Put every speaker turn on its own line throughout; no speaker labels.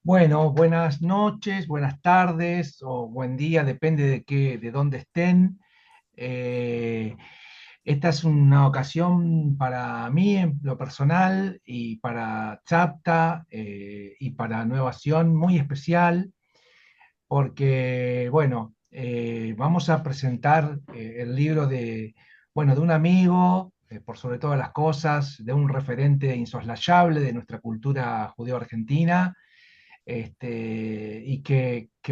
Bueno, buenas noches, buenas tardes o buen día, depende de dónde estén. Eh, Esta es una ocasión para mí en lo personal y para Chapta y para Nuevación muy especial porque, bueno, vamos a presentar el libro de un amigo, por sobre todas las cosas, de un referente insoslayable de nuestra cultura judeo-argentina y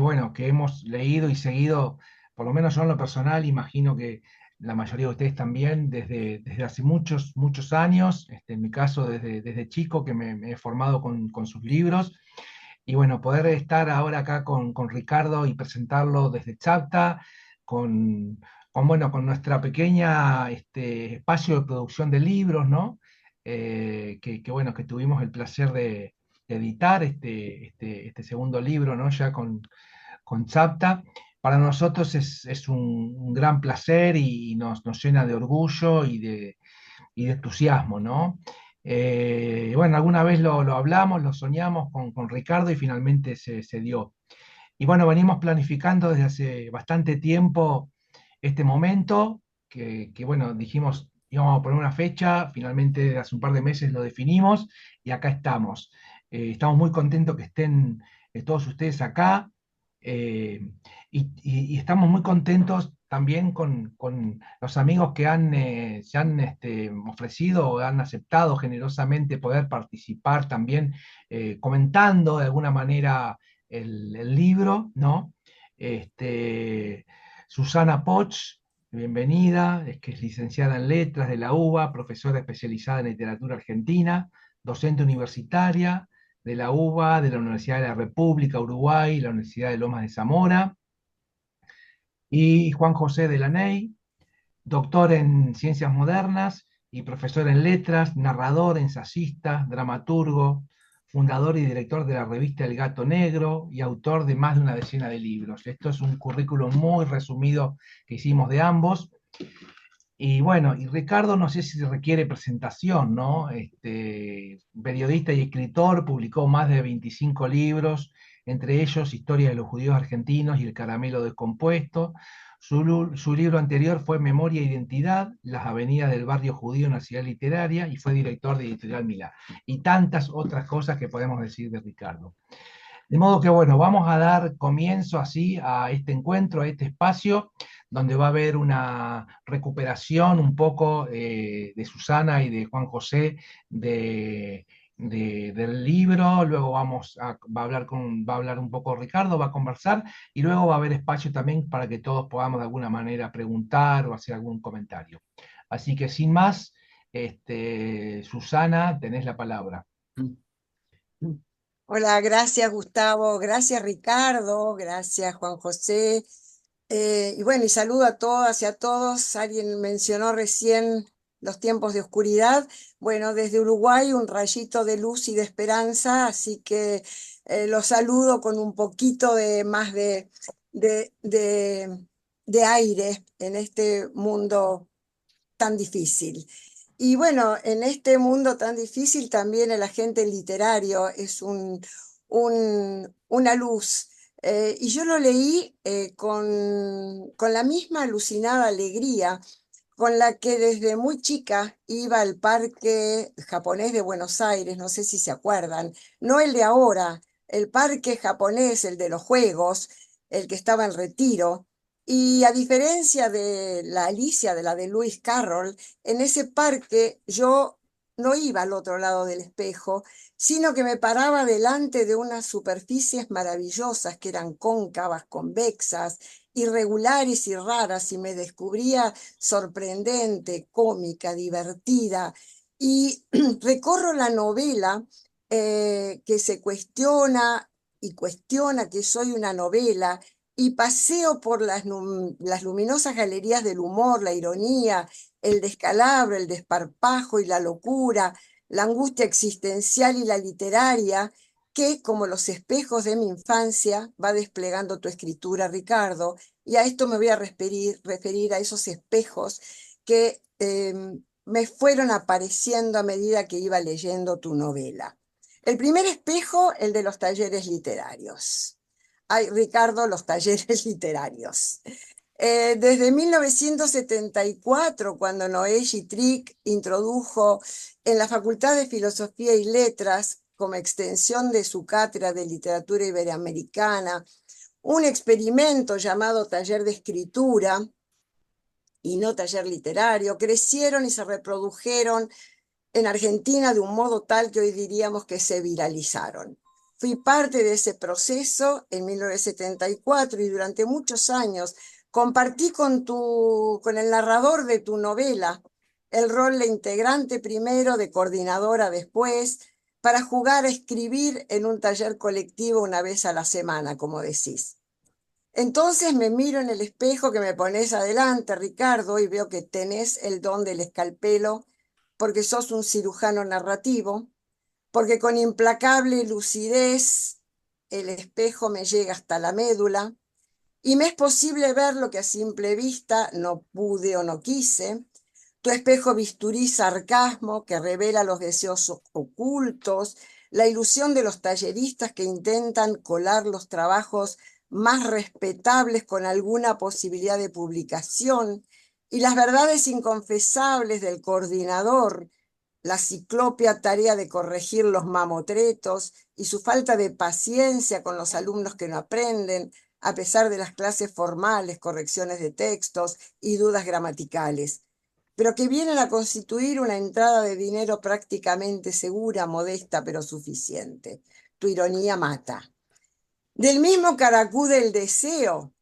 bueno, que hemos leído y seguido, por lo menos yo en lo personal, imagino que la mayoría de ustedes también, desde hace muchos, muchos años, en mi caso desde chico, que me he formado con sus libros. Y bueno, poder estar ahora acá con Ricardo y presentarlo desde Chapta, con nuestra pequeña espacio de producción de libros, ¿no? Bueno, que tuvimos el placer de editar este segundo libro, ¿no? Ya con Chapta. Para nosotros es un gran placer y nos llena de orgullo y de entusiasmo, ¿no? Bueno, alguna vez lo hablamos, lo soñamos con Ricardo y finalmente se dio. Y bueno, venimos planificando desde hace bastante tiempo este momento, bueno, dijimos íbamos a poner una fecha, finalmente hace un par de meses lo definimos y acá estamos. Estamos muy contentos que estén todos ustedes acá y estamos muy contentos también con los amigos que se han ofrecido o han aceptado generosamente poder participar también comentando de alguna manera el libro, ¿no? Este, Susana Poch, bienvenida, es que es licenciada en Letras de la UBA, profesora especializada en literatura argentina, docente universitaria de la UBA, de la Universidad de la República Uruguay, la Universidad de Lomas de Zamora, y Juan José de Laney, doctor en Ciencias Modernas y profesor en Letras, narrador, ensayista, dramaturgo, fundador y director de la revista El Gato Negro y autor de más de una decena de libros. Esto es un currículum muy resumido que hicimos de ambos. Y bueno, y Ricardo no sé si requiere presentación, ¿no? Periodista y escritor, publicó más de 25 libros, entre ellos Historia de los judíos argentinos y El caramelo descompuesto. Su libro anterior fue Memoria e Identidad, Las avenidas del barrio judío en la ciudad literaria, y fue director de Editorial Milá. Y tantas otras cosas que podemos decir de Ricardo. De modo que, bueno, vamos a dar comienzo así a este encuentro, a este espacio, donde va a haber una recuperación un poco de Susana y de Juan José del libro, luego va a hablar un poco Ricardo, va a conversar, y luego va a haber espacio también para que todos podamos de alguna manera preguntar o hacer algún comentario. Así que sin más, Susana, tenés la palabra.
Hola, gracias Gustavo, gracias Ricardo, gracias Juan José. Y bueno, y saludo a todas y a todos. Alguien mencionó recién los tiempos de oscuridad. Bueno, desde Uruguay un rayito de luz y de esperanza, así que los saludo con un poquito de más de, de, de aire en este mundo tan difícil. Y bueno, en este mundo tan difícil también el agente literario es una luz. Y yo lo leí con la misma alucinada alegría con la que desde muy chica iba al parque japonés de Buenos Aires, no sé si se acuerdan, no el de ahora, el parque japonés, el de los juegos, el que estaba en Retiro. Y a diferencia de la Alicia, de la de Lewis Carroll, en ese parque yo no iba al otro lado del espejo, sino que me paraba delante de unas superficies maravillosas que eran cóncavas, convexas, irregulares y raras, y me descubría sorprendente, cómica, divertida. Y recorro la novela que se cuestiona y cuestiona que soy una novela y paseo por las luminosas galerías del humor, la ironía, el descalabro, el desparpajo y la locura, la angustia existencial y la literaria, que, como los espejos de mi infancia, va desplegando tu escritura, Ricardo, y a esto me voy a referir a esos espejos que me fueron apareciendo a medida que iba leyendo tu novela. El primer espejo, el de los talleres literarios. Ay, Ricardo, los talleres literarios. Desde 1974, cuando Noé Gittrick introdujo en la Facultad de Filosofía y Letras, como extensión de su cátedra de literatura iberoamericana, un experimento llamado taller de escritura y no taller literario, crecieron y se reprodujeron en Argentina de un modo tal que hoy diríamos que se viralizaron. Fui parte de ese proceso en 1974 y durante muchos años compartí con el narrador de tu novela el rol de integrante primero, de coordinadora después, para jugar a escribir en un taller colectivo una vez a la semana, como decís. Entonces me miro en el espejo que me pones adelante, Ricardo, y veo que tenés el don del escalpelo, porque sos un cirujano narrativo, porque con implacable lucidez el espejo me llega hasta la médula, y me es posible ver lo que a simple vista no pude o no quise. Tu espejo bisturí sarcasmo que revela los deseos ocultos, la ilusión de los talleristas que intentan colar los trabajos más respetables con alguna posibilidad de publicación, y las verdades inconfesables del coordinador, la ciclópea tarea de corregir los mamotretos y su falta de paciencia con los alumnos que no aprenden, a pesar de las clases formales, correcciones de textos y dudas gramaticales, pero que vienen a constituir una entrada de dinero prácticamente segura, modesta, pero suficiente. Tu ironía mata. Del mismo caracú del deseo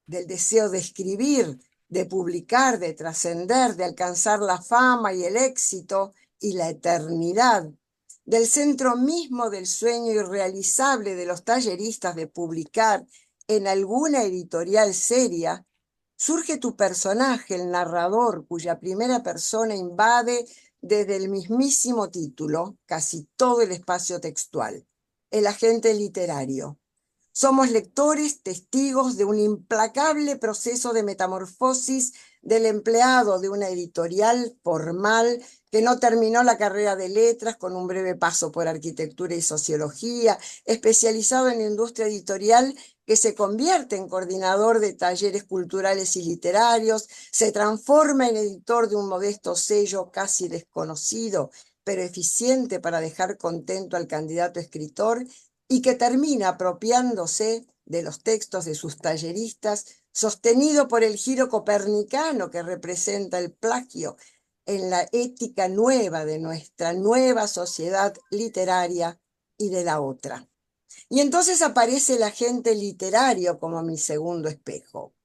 de escribir, de publicar, de trascender, de alcanzar la fama y el éxito y la eternidad, del centro mismo del sueño irrealizable de los talleristas de publicar en alguna editorial seria, surge tu personaje, el narrador, cuya primera persona invade desde el mismísimo título casi todo el espacio textual, el agente literario. Somos lectores, testigos de un implacable proceso de metamorfosis del empleado de una editorial formal que no terminó la carrera de letras con un breve paso por arquitectura y sociología, especializado en industria editorial, que se convierte en coordinador de talleres culturales y literarios, se transforma en editor de un modesto sello casi desconocido, pero eficiente para dejar contento al candidato escritor, y que termina apropiándose de los textos de sus talleristas, sostenido por el giro copernicano que representa el plagio en la ética nueva de nuestra nueva sociedad literaria y de la otra. Y entonces aparece el agente literario como mi segundo espejo.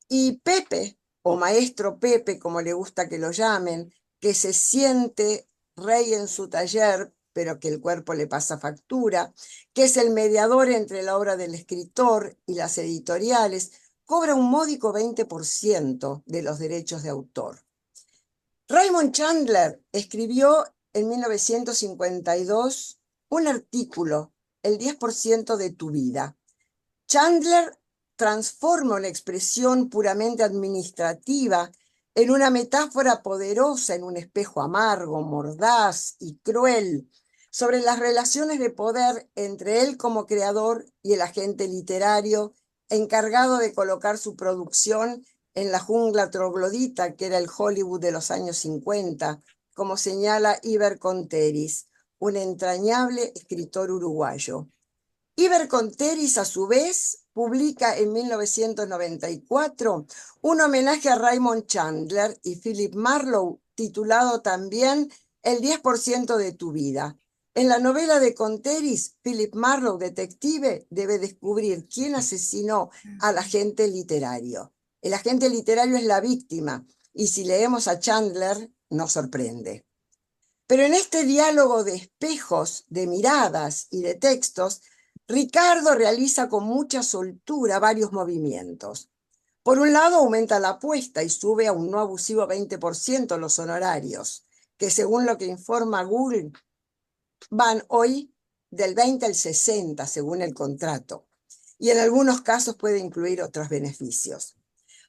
Y Pepe, o maestro Pepe, como le gusta que lo llamen, que se siente rey en su taller, pero que el cuerpo le pasa factura, que es el mediador entre la obra del escritor y las editoriales, cobra un módico 20% de los derechos de autor. Raymond Chandler escribió en 1952 un artículo, El 10% de tu vida. Chandler transforma una expresión puramente administrativa en una metáfora poderosa, en un espejo amargo, mordaz y cruel, sobre las relaciones de poder entre él como creador y el agente literario encargado de colocar su producción en la jungla troglodita que era el Hollywood de los años 50, como señala Iber Conteris, un entrañable escritor uruguayo. Iber Conteris, a su vez, publica en 1994 un homenaje a Raymond Chandler y Philip Marlowe, titulado también El 10% de tu vida. En la novela de Conteris, Philip Marlowe, detective, debe descubrir quién asesinó al agente literario. El agente literario es la víctima, y si leemos a Chandler, nos sorprende. Pero en este diálogo de espejos, de miradas y de textos, Ricardo realiza con mucha soltura varios movimientos. Por un lado, aumenta la apuesta y sube a un no abusivo 20% los honorarios, que según lo que informa Google, van hoy del 20 al 60, según el contrato, y en algunos casos puede incluir otros beneficios.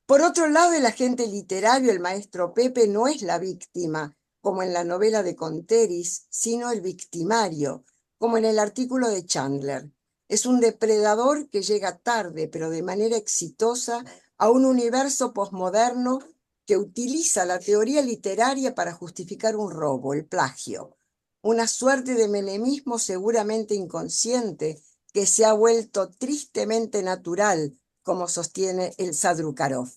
Por otro lado, el agente literario, el maestro Pepe, no es la víctima, como en la novela de Conteris, sino el victimario, como en el artículo de Chandler. Es un depredador que llega tarde, pero de manera exitosa, a un universo posmoderno que utiliza la teoría literaria para justificar un robo, el plagio, una suerte de menemismo seguramente inconsciente que se ha vuelto tristemente natural, como sostiene el Sadrukarov.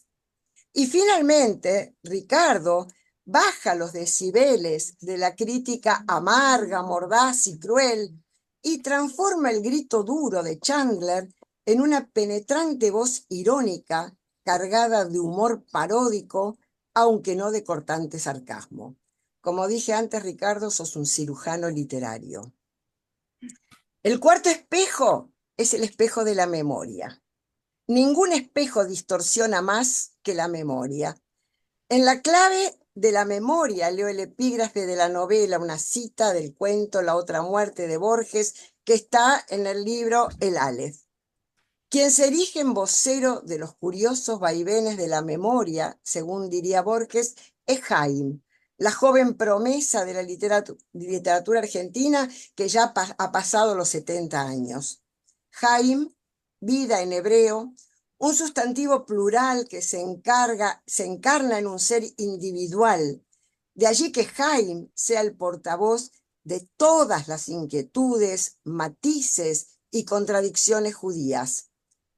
Y finalmente, Ricardo baja los decibeles de la crítica amarga, mordaz y cruel y transforma el grito duro de Chandler en una penetrante voz irónica cargada de humor paródico, aunque no de cortante sarcasmo. Como dije antes, Ricardo, sos un cirujano literario. El cuarto espejo es el espejo de la memoria. Ningún espejo distorsiona más que la memoria. En la clave de la memoria leo el epígrafe de la novela, una cita del cuento La otra muerte de Borges, que está en el libro El Aleph. Quien se erige en vocero de los curiosos vaivenes de la memoria, según diría Borges, es Jaime, la joven promesa de la literatura argentina que ya ha pasado los 70 años. Jaime, vida en hebreo, un sustantivo plural que se encarna en un ser individual. De allí que Jaime sea el portavoz de todas las inquietudes, matices y contradicciones judías.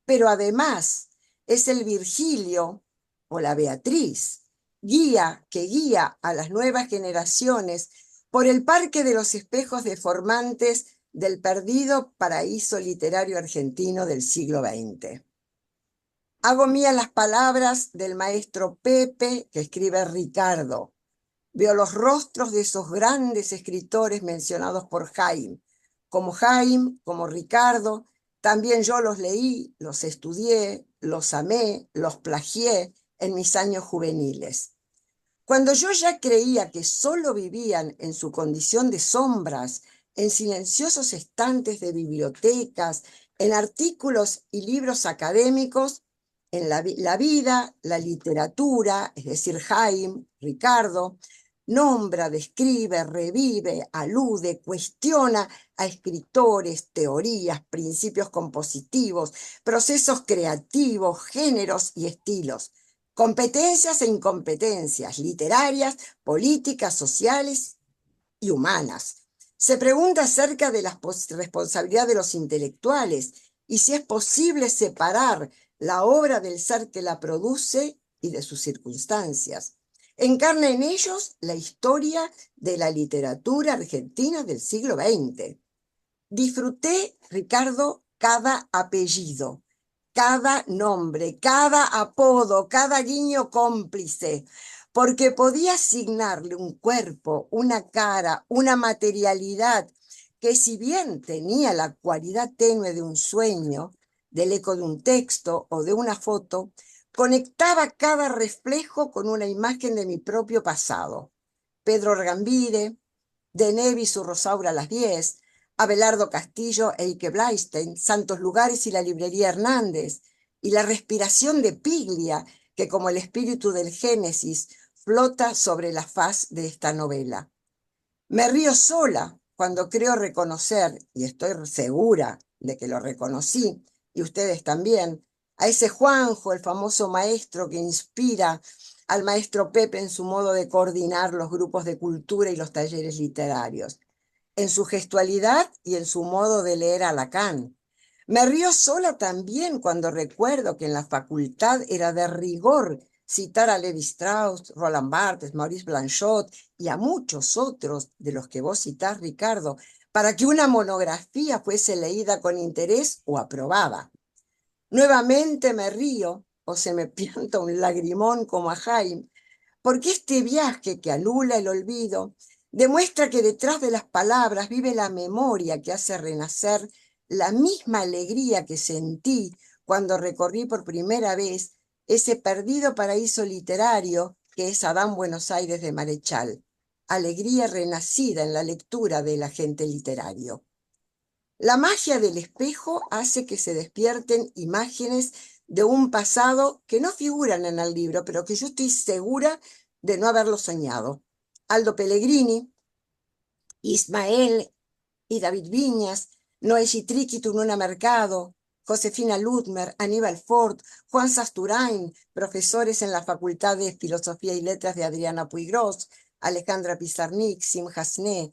Pero además es el Virgilio o la Beatriz, guía que guía a las nuevas generaciones por el parque de los espejos deformantes del perdido paraíso literario argentino del siglo XX. Hago mías las palabras del maestro Pepe que escribe Ricardo. Veo los rostros de esos grandes escritores mencionados por Jaime, como Ricardo. También yo los leí, los estudié, los amé, los plagié en mis años juveniles. Cuando yo ya creía que solo vivían en su condición de sombras, en silenciosos estantes de bibliotecas, en artículos y libros académicos, en la vida, la literatura, es decir, Jaime, Ricardo, nombra, describe, revive, alude, cuestiona a escritores, teorías, principios compositivos, procesos creativos, géneros y estilos, competencias e incompetencias literarias, políticas, sociales y humanas. Se pregunta acerca de la responsabilidad de los intelectuales y si es posible separar la obra del ser que la produce y de sus circunstancias. Encarna en ellos la historia de la literatura argentina del siglo XX. Disfruté, Ricardo, cada apellido, cada nombre, cada apodo, cada guiño cómplice, porque podía asignarle un cuerpo, una cara, una materialidad que si bien tenía la cualidad tenue de un sueño, del eco de un texto o de una foto, conectaba cada reflejo con una imagen de mi propio pasado. Pedro Argambide, de Nevi su Rosaura a las 10, Abelardo Castillo e Ike Blaisten, Santos Lugares y la librería Hernández, y la respiración de Piglia, que como el espíritu del Génesis flota sobre la faz de esta novela. Me río sola cuando creo reconocer, y estoy segura de que lo reconocí, y ustedes también, a ese Juanjo, el famoso maestro que inspira al maestro Pepe en su modo de coordinar los grupos de cultura y los talleres literarios, en su gestualidad y en su modo de leer a Lacan. Me río sola también cuando recuerdo que en la facultad era de rigor citar a Levi Strauss, Roland Barthes, Maurice Blanchot y a muchos otros de los que vos citás, Ricardo, para que una monografía fuese leída con interés o aprobada. Nuevamente me río o se me pianta un lagrimón como a Jaime, porque este viaje que anula el olvido demuestra que detrás de las palabras vive la memoria que hace renacer la misma alegría que sentí cuando recorrí por primera vez ese perdido paraíso literario que es Adán Buenos Aires de Marechal, alegría renacida en la lectura del agente literario. La magia del espejo hace que se despierten imágenes de un pasado que no figuran en el libro, pero que yo estoy segura de no haberlo soñado. Aldo Pellegrini, Ismael y David Viñas, Noé Triqui, Tununa Mercado, Josefina Ludmer, Aníbal Ford, Juan Sasturain, profesores en la Facultad de Filosofía y Letras de Adriana Puigros, Alejandra Pizarnik, Sim Hasné,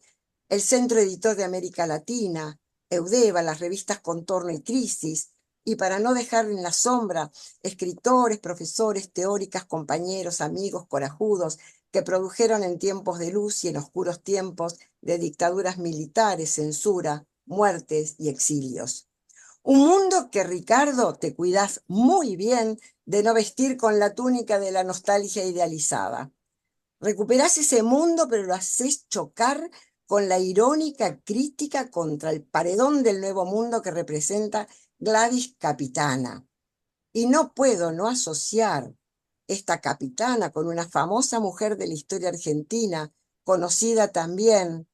el Centro Editor de América Latina, Eudeva, las revistas Contorno y Crisis, y para no dejar en la sombra, escritores, profesores, teóricas, compañeros, amigos, corajudos, que produjeron en tiempos de luz y en oscuros tiempos de dictaduras militares, censura, muertes y exilios. Un mundo que, Ricardo, te cuidas muy bien de no vestir con la túnica de la nostalgia idealizada. Recuperás ese mundo, pero lo haces chocar con la irónica crítica contra el paredón del nuevo mundo que representa Gladys Capitana. Y no puedo no asociar esta capitana con una famosa mujer de la historia argentina, conocida también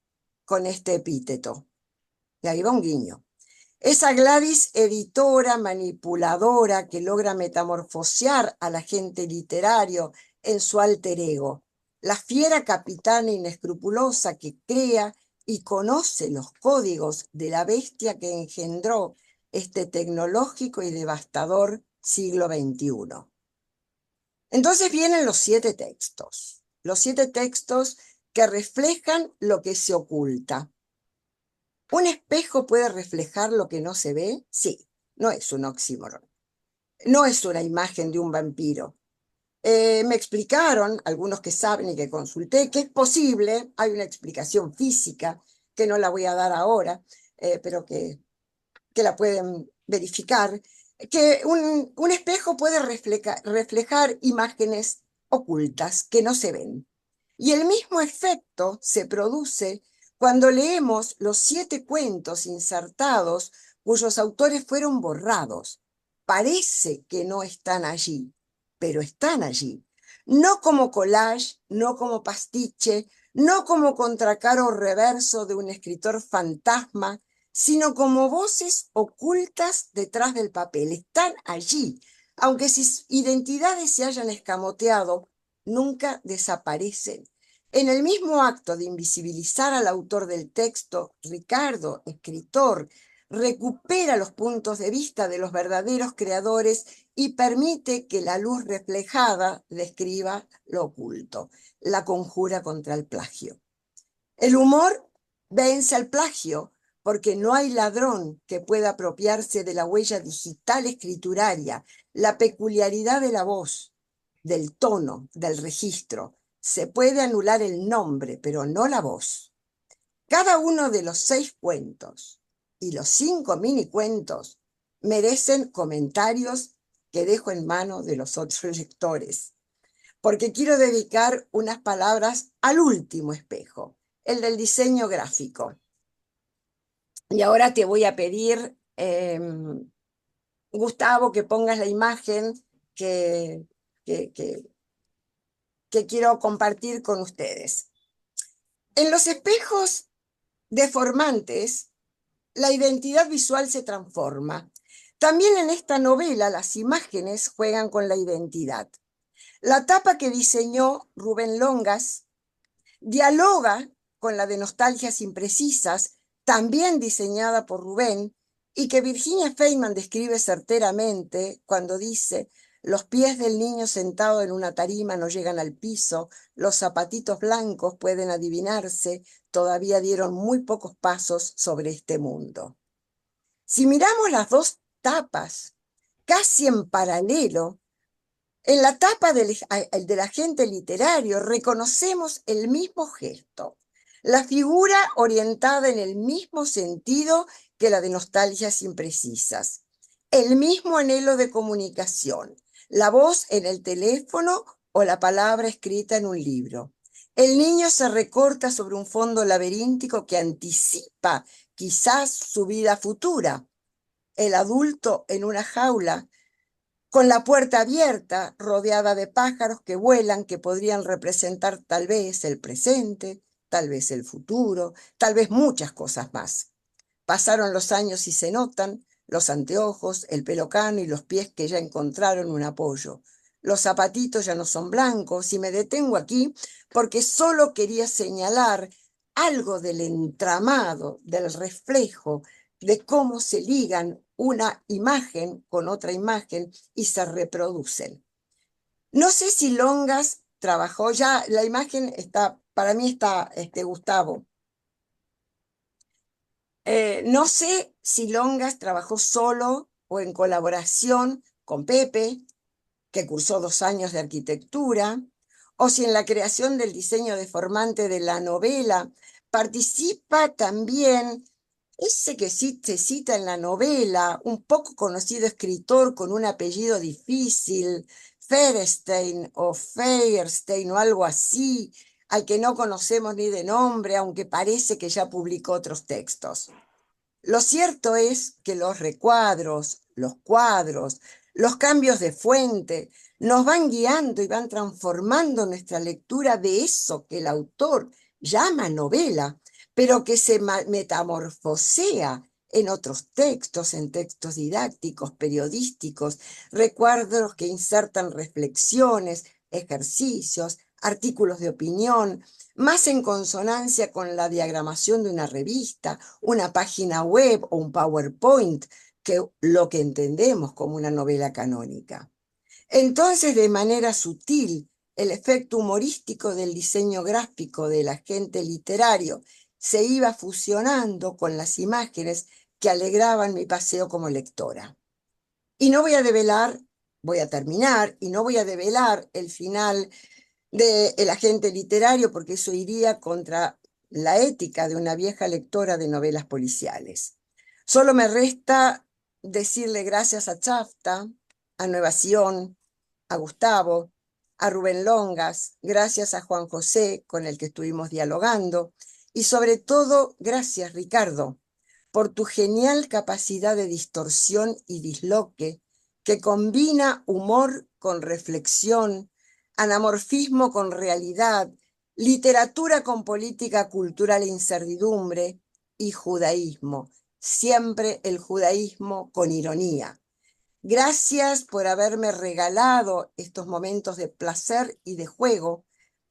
con este epíteto. Y ahí va un guiño. Esa Gladys editora, manipuladora, que logra metamorfosear al agente literario en su alter ego. La fiera capitana inescrupulosa que crea y conoce los códigos de la bestia que engendró este tecnológico y devastador siglo XXI. Entonces vienen los 7 textos que reflejan lo que se oculta. ¿Un espejo puede reflejar lo que no se ve? Sí, no es un oxímoron, no es una imagen de un vampiro. Me explicaron, algunos que saben y que consulté, que es posible, hay una explicación física, que no la voy a dar ahora, pero que la pueden verificar, que un espejo puede reflejar imágenes ocultas que no se ven. Y el mismo efecto se produce cuando leemos los 7 cuentos insertados cuyos autores fueron borrados. Parece que no están allí, pero están allí. No como collage, no como pastiche, no como contracaro reverso de un escritor fantasma, sino como voces ocultas detrás del papel. Están allí. Aunque sus identidades se hayan escamoteado, nunca desaparecen. En el mismo acto de invisibilizar al autor del texto, Ricardo, escritor, recupera los puntos de vista de los verdaderos creadores y permite que la luz reflejada describa lo oculto, la conjura contra el plagio. El humor vence al plagio porque no hay ladrón que pueda apropiarse de la huella digital escrituraria, la peculiaridad de la voz, del tono, del registro. Se puede anular el nombre, pero no la voz. Cada uno de los 6 cuentos y los 5 minicuentos merecen comentarios que dejo en manos de los otros lectores, porque quiero dedicar unas palabras al último espejo, el del diseño gráfico. Y ahora te voy a pedir, Gustavo, que pongas la imagen que, que, que, que quiero compartir con ustedes. En los espejos deformantes, la identidad visual se transforma. También en esta novela las imágenes juegan con la identidad. La tapa que diseñó Rubén Longas dialoga con la de Nostalgias Imprecisas, también diseñada por Rubén, y que Virginia Feynman describe certeramente cuando dice: los pies del niño sentado en una tarima no llegan al piso, los zapatitos blancos pueden adivinarse, todavía dieron muy pocos pasos sobre este mundo. Si miramos las 2 tapas, casi en paralelo, en la tapa del agente literario reconocemos el mismo gesto, la figura orientada en el mismo sentido que la de Nostalgias Imprecisas, el mismo anhelo de comunicación, la voz en el teléfono o la palabra escrita en un libro. El niño se recorta sobre un fondo laberíntico que anticipa quizás su vida futura. El adulto en una jaula con la puerta abierta, rodeada de pájaros que vuelan, que podrían representar tal vez el presente, tal vez el futuro, tal vez muchas cosas más. Pasaron los años y se notan los anteojos, el pelo cano y los pies que ya encontraron un apoyo. Los zapatitos ya no son blancos y me detengo aquí porque solo quería señalar algo del entramado, del reflejo, de cómo se ligan una imagen con otra imagen y se reproducen. No sé si Longas trabajó ya, la imagen está, para mí está Gustavo. No sé si Longas trabajó solo o en colaboración con Pepe, que cursó 2 años de arquitectura, o si en la creación del diseño deformante de la novela participa también ese que sí se cita en la novela, un poco conocido escritor con un apellido difícil, Feirstein o Feierstein o algo así, al que no conocemos ni de nombre, aunque parece que ya publicó otros textos. Lo cierto es que los recuadros, los cuadros, los cambios de fuente nos van guiando y van transformando nuestra lectura de eso que el autor llama novela, pero que se metamorfosea en otros textos, en textos didácticos, periodísticos, recuadros que insertan reflexiones, ejercicios, artículos de opinión, más en consonancia con la diagramación de una revista, una página web o un PowerPoint que lo que entendemos como una novela canónica. Entonces, de manera sutil, el efecto humorístico del diseño gráfico del agente literario se iba fusionando con las imágenes que alegraban mi paseo como lectora. Y no voy a develar, voy a terminar, y no voy a develar el final de El agente literario, porque eso iría contra la ética de una vieja lectora de novelas policiales. Solo me resta decirle gracias a Chafta, a Nueva Sion, a Gustavo, a Rubén Longas, gracias a Juan José, con el que estuvimos dialogando, y sobre todo, gracias, Ricardo, por tu genial capacidad de distorsión y disloque que combina humor con reflexión, anamorfismo con realidad, literatura con política cultural e incertidumbre y judaísmo, siempre el judaísmo con ironía. Gracias por haberme regalado estos momentos de placer y de juego.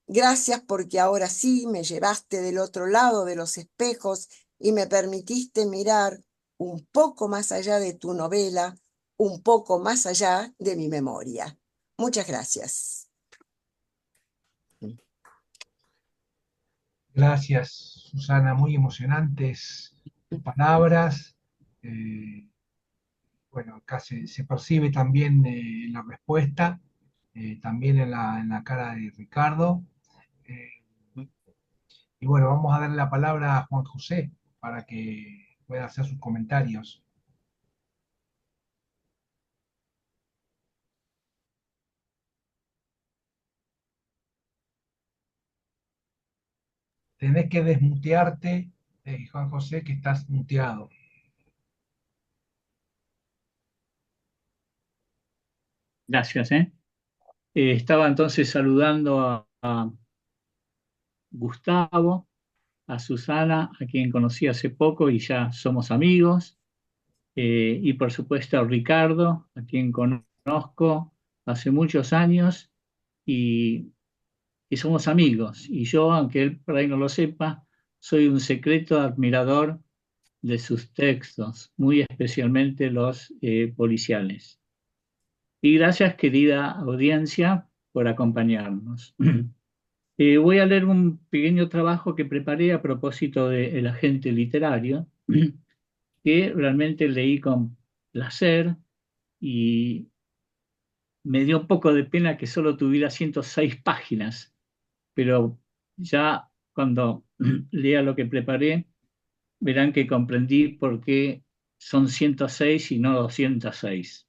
Gracias porque ahora sí me llevaste del otro lado de los espejos y me permitiste mirar un poco más allá de tu novela, un poco más allá de mi memoria. Muchas gracias.
Gracias, Susana, muy emocionantes tus palabras. Eh, bueno, acá se percibe también la respuesta, también en la cara de Ricardo. Eh, y bueno, vamos a darle la palabra a Juan José para que pueda hacer sus comentarios. Tenés que desmutearte, Juan José, que estás muteado.
Gracias, ¿eh? Estaba entonces saludando a Gustavo, a Susana, a quien conocí hace poco y ya somos amigos, y por supuesto a Ricardo, a quien conozco hace muchos años y, y somos amigos. Y yo, aunque él por ahí no lo sepa, soy un secreto admirador de sus textos, muy especialmente los policiales. Y gracias, querida audiencia, por acompañarnos. Voy a leer un pequeño trabajo que preparé a propósito de El agente literario, que realmente leí con placer y me dio un poco de pena que solo tuviera 106 páginas, pero ya cuando lea lo que preparé, verán que comprendí por qué son 106 y no 206.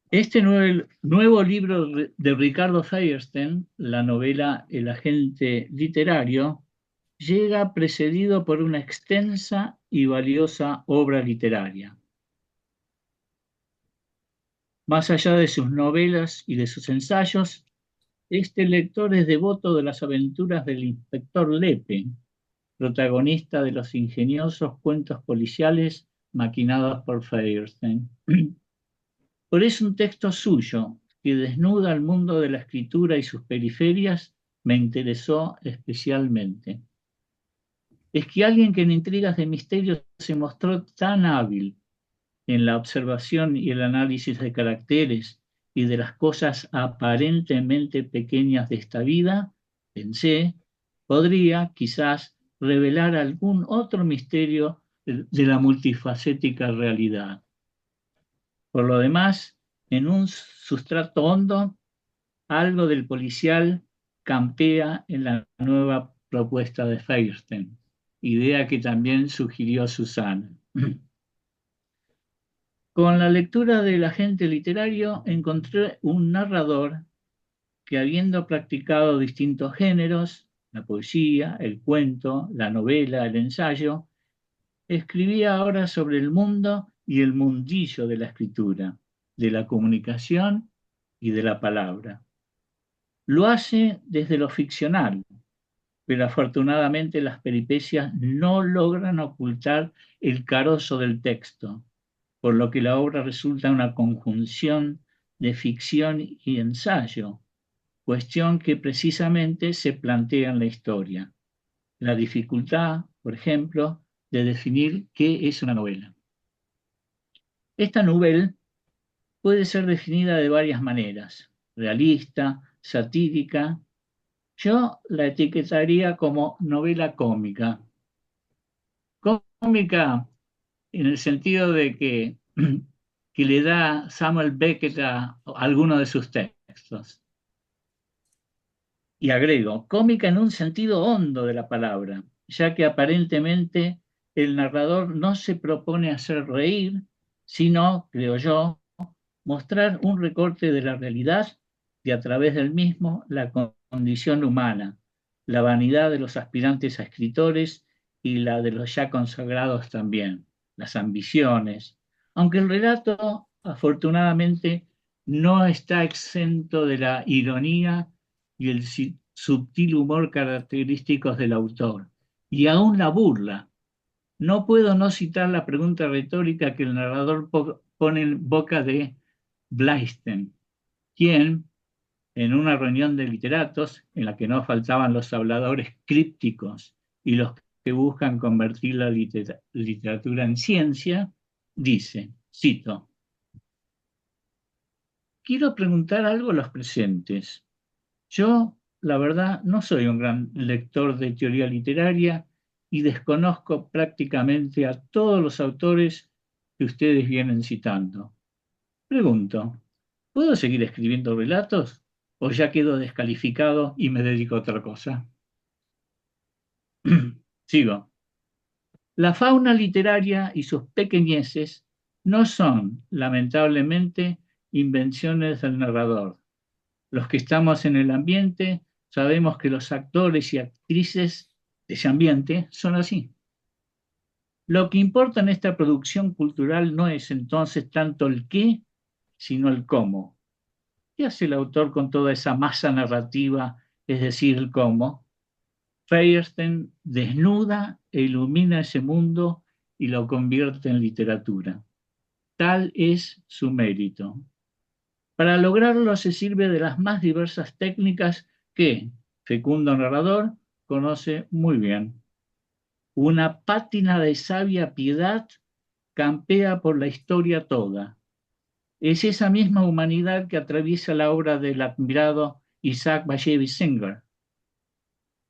Este nuevo libro de Ricardo Feierstein, la novela El agente literario, llega precedido por una extensa y valiosa obra literaria. Más allá de sus novelas y de sus ensayos, este lector es devoto de las aventuras del inspector Lepe, protagonista de los ingeniosos cuentos policiales maquinados por Feierstein. Por eso un texto suyo, que desnuda el mundo de la escritura y sus periferias, me interesó especialmente. Es que alguien que en Intrigas de Misterio se mostró tan hábil en la observación y el análisis de caracteres y de las cosas aparentemente pequeñas de esta vida, pensé, podría quizás revelar algún otro misterio de la multifacética realidad. Por lo demás, en un sustrato hondo, algo del policial campea en la nueva propuesta de Feuerstein, idea que también sugirió Susana. Con la lectura del agente literario encontré un narrador que, habiendo practicado distintos géneros, la poesía, el cuento, la novela, el ensayo, escribía ahora sobre el mundo y el mundillo de la escritura, de la comunicación y de la palabra. Lo hace desde lo ficcional, pero afortunadamente las peripecias no logran ocultar el carozo del texto, por lo que la obra resulta una conjunción de ficción y ensayo, cuestión que precisamente se plantea en la historia. La dificultad, por ejemplo, de definir qué es una novela. Esta novela puede ser definida de varias maneras: realista, satírica. Yo la etiquetaría como novela cómica. Cómica en el sentido de que le da Samuel Beckett a alguno de sus textos. Y agrego, cómica en un sentido hondo de la palabra, ya que aparentemente el narrador no se propone hacer reír, sino, creo yo, mostrar un recorte de la realidad y a través del mismo la condición humana, la vanidad de los aspirantes a escritores y la de los ya consagrados también, las ambiciones, aunque el relato afortunadamente no está exento de la ironía y el sutil humor característicos del autor, y aún la burla. No puedo no citar la pregunta retórica que el narrador pone en boca de Blaisten, quien, en una reunión de literatos, en la que no faltaban los habladores crípticos y los que buscan convertir la literatura en ciencia, dice, cito, quiero preguntar algo a los presentes. Yo, la verdad, no soy un gran lector de teoría literaria y desconozco prácticamente a todos los autores que ustedes vienen citando. Pregunto, ¿puedo seguir escribiendo relatos o ya quedo descalificado y me dedico a otra cosa? Sigo. La fauna literaria y sus pequeñeces no son, lamentablemente, invenciones del narrador. Los que estamos en el ambiente sabemos que los actores y actrices de ese ambiente son así. Lo que importa en esta producción cultural no es entonces tanto el qué, sino el cómo. ¿Qué hace el autor con toda esa masa narrativa, es decir, el cómo? Feuerstein desnuda e ilumina ese mundo y lo convierte en literatura. Tal es su mérito. Para lograrlo se sirve de las más diversas técnicas que fecundo narrador conoce muy bien. Una pátina de sabia piedad campea por la historia toda. Es esa misma humanidad que atraviesa la obra del admirado Isaac Bashevis Singer.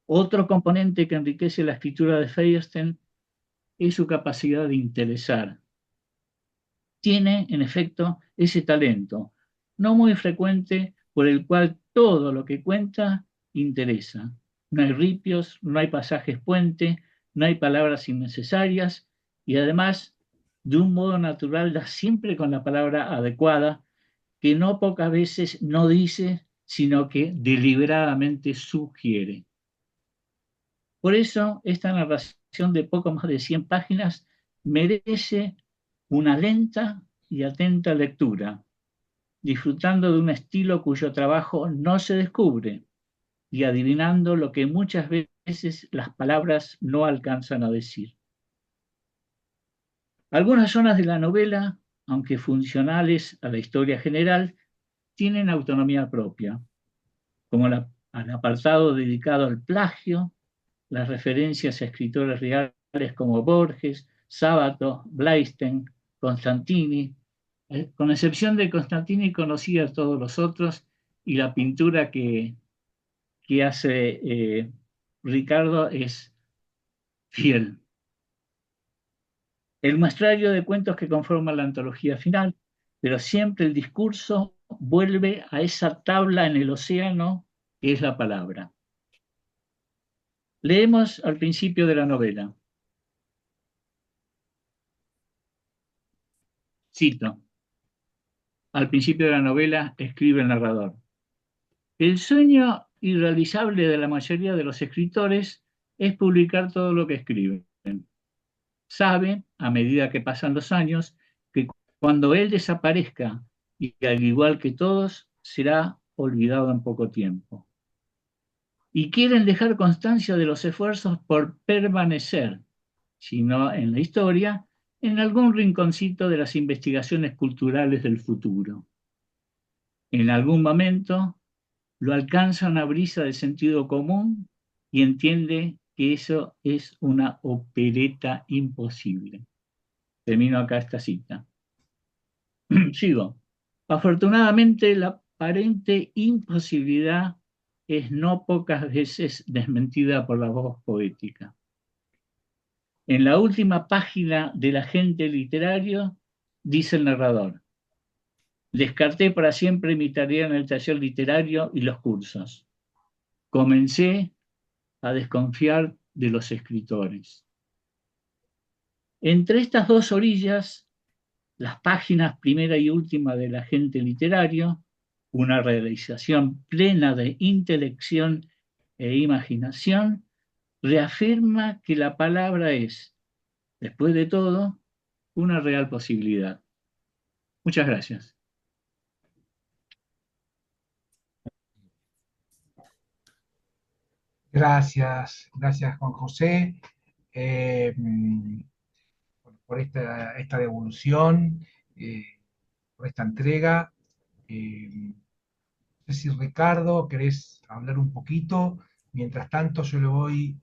Otro componente que enriquece la escritura de Feuerstein es su capacidad de interesar. Tiene, en efecto, ese talento, no muy frecuente, por el cual todo lo que cuenta interesa. No hay ripios, no hay pasajes puente, no hay palabras innecesarias y además, de un modo natural, da siempre con la palabra adecuada, que no pocas veces no dice, sino que deliberadamente sugiere. Por eso, esta narración de poco más de 100 páginas merece una lenta y atenta lectura, disfrutando de un estilo cuyo trabajo no se descubre y adivinando lo que muchas veces las palabras no alcanzan a decir. Algunas zonas de la novela, aunque funcionales a la historia general, tienen autonomía propia, como la al apartado dedicado al plagio, las referencias a escritores reales como Borges, Sábato, Blaisten, Constantini. Con excepción de Constantini, conocía a todos los otros y la pintura que hace Ricardo es fiel. El muestrario de cuentos que conforma la antología final, pero siempre el discurso vuelve a esa tabla en el océano que es la palabra. Leemos al principio de la novela. Cito. Al principio de la novela escribe el narrador. El sueño irrealizable de la mayoría de los escritores es publicar todo lo que escriben. Sabe, a medida que pasan los años, que cuando él desaparezca, y al igual que todos, será olvidado en poco tiempo. Y quieren dejar constancia de los esfuerzos por permanecer, si no en la historia, en algún rinconcito de las investigaciones culturales del futuro. En algún momento lo alcanza una brisa de sentido común y entiende que eso es una opereta imposible. Termino acá esta cita. Sigo. Afortunadamente, la aparente imposibilidad es no pocas veces desmentida por la voz poética. En la última página del agente literario, dice el narrador, descarté para siempre mi tarea en el taller literario y los cursos. Comencé a desconfiar de los escritores. Entre estas dos orillas, las páginas primera y última del agente literario, una realización plena de intelección e imaginación, reafirma que la palabra es, después de todo, una real posibilidad. Muchas gracias.
Gracias, gracias Juan José por esta devolución, por esta entrega. No sé si Ricardo, querés hablar un poquito. Mientras tanto, yo le voy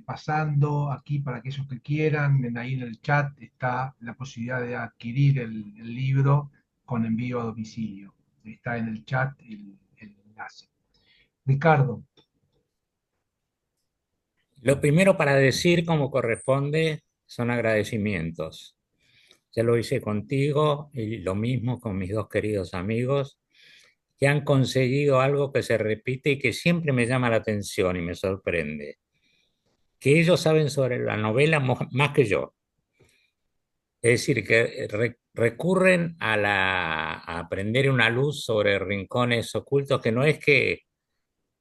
pasando aquí para aquellos que quieran. Ahí en el chat está la posibilidad de adquirir el libro con envío a domicilio. Está en el chat el enlace. Ricardo.
Lo primero para decir como corresponde son agradecimientos. Ya lo hice contigo y lo mismo con mis dos queridos amigos que han conseguido algo que se repite y que siempre me llama la atención y me sorprende, que ellos saben sobre la novela más que yo. Es decir, que recurren a aprender una luz sobre rincones ocultos que no es que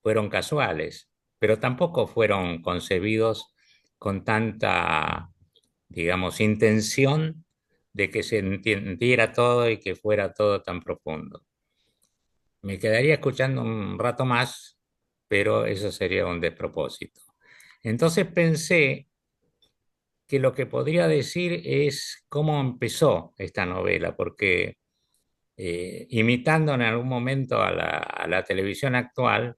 fueron casuales, pero tampoco fueron concebidos con tanta, digamos, intención de que se entendiera todo y que fuera todo tan profundo. Me quedaría escuchando un rato más, pero eso sería un despropósito. Entonces pensé que lo que podría decir es cómo empezó esta novela, porque imitando en algún momento a la televisión actual,